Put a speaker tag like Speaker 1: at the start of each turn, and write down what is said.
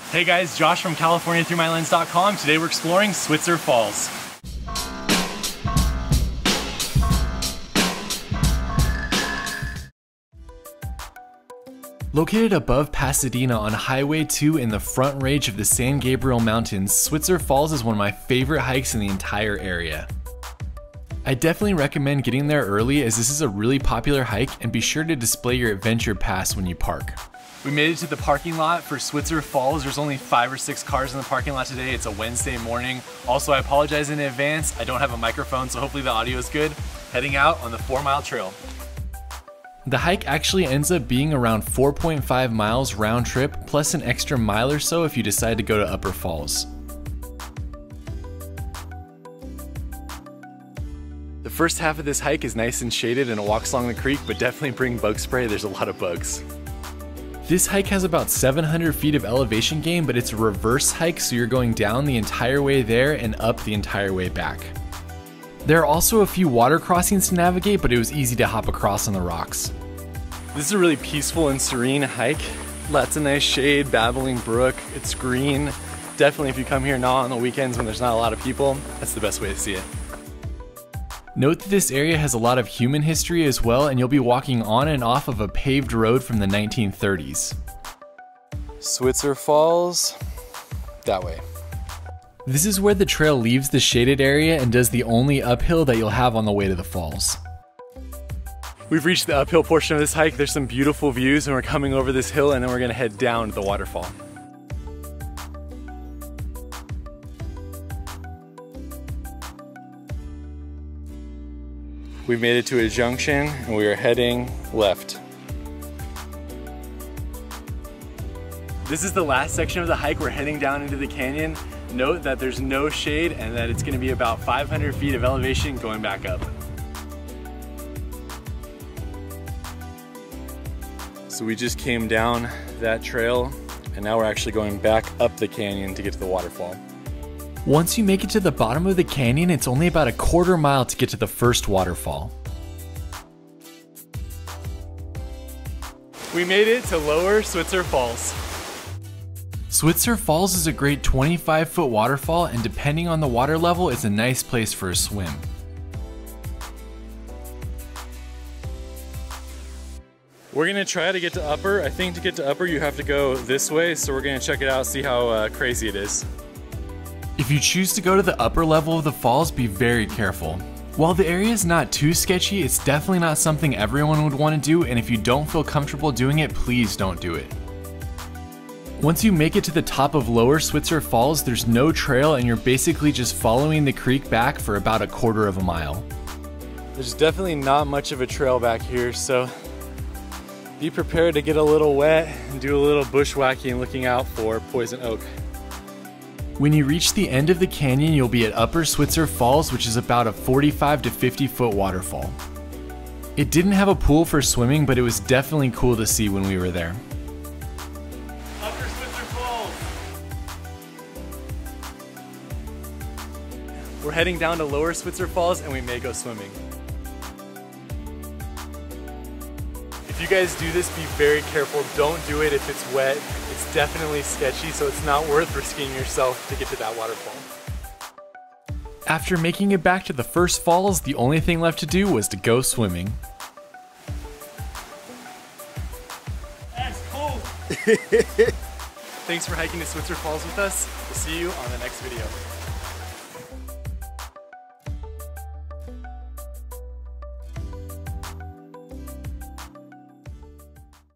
Speaker 1: Hey guys, Josh from CaliforniaThroughMyLens.com. Today we're exploring Switzer Falls. Located above Pasadena on Highway 2 in the Front Range of the San Gabriels Mountains, Switzer Falls is one of my favorite hikes in the entire area. I definitely recommend getting there early as this is a really popular hike, and be sure to display your adventure pass when you park. We made it to the parking lot for Switzer Falls. There's only 5 or 6 cars in the parking lot today. It's a Wednesday morning. Also, I apologize in advance. I don't have a microphone, so hopefully the audio is good. Heading out on the 4-mile trail. The hike actually ends up being around 4.5 miles round trip, plus an extra mile or so if you decide to go to Upper Falls. The first half of this hike is nice and shaded and it walks along the creek, but definitely bring bug spray. There's a lot of bugs. This hike has about 700 feet of elevation gain, but it's a reverse hike, so you're going down the entire way there and up the entire way back. There are also a few water crossings to navigate, but it was easy to hop across on the rocks. This is a really peaceful and serene hike. Lots of nice shade, babbling brook, it's green. Definitely if you come here not on the weekends when there's not a lot of people, that's the best way to see it. Note that this area has a lot of human history as well, and you'll be walking on and off of a paved road from the 1930s. Switzer Falls, that way. This is where the trail leaves the shaded area and does the only uphill that you'll have on the way to the falls. We've reached the uphill portion of this hike. There's some beautiful views and we're coming over this hill, and then we're gonna head down to the waterfall. We've made it to a junction and we are heading left. This is the last section of the hike. We're heading down into the canyon. Note that there's no shade and that it's gonna be about 500 feet of elevation going back up. So we just came down that trail and now we're actually going back up the canyon to get to the waterfall. Once you make it to the bottom of the canyon, it's only about a quarter mile to get to the first waterfall. We made it to Lower Switzer Falls. Switzer Falls is a great 25-foot waterfall, and depending on the water level, it's a nice place for a swim. We're gonna try to get to Upper. I think to get to Upper you have to go this way, so we're gonna check it out, see how crazy it is. If you choose to go to the upper level of the falls, be very careful. While the area is not too sketchy, it's definitely not something everyone would want to do, and if you don't feel comfortable doing it, please don't do it. Once you make it to the top of Lower Switzer Falls, there's no trail and you're basically just following the creek back for about a quarter of a mile. There's definitely not much of a trail back here, so be prepared to get a little wet and do a little bushwhacking, looking out for poison oak. When you reach the end of the canyon, you'll be at Upper Switzer Falls, which is about a 45 to 50-foot waterfall. It didn't have a pool for swimming, but it was definitely cool to see when we were there. Upper Switzer Falls! We're heading down to Lower Switzer Falls and we may go swimming. If you guys do this, be very careful. Don't do it if it's wet. It's definitely sketchy, so it's not worth risking yourself to get to that waterfall. After making it back to the first falls, the only thing left to do was to go swimming. That's cold! Thanks for hiking to Switzer Falls with us. We'll see you on the next video.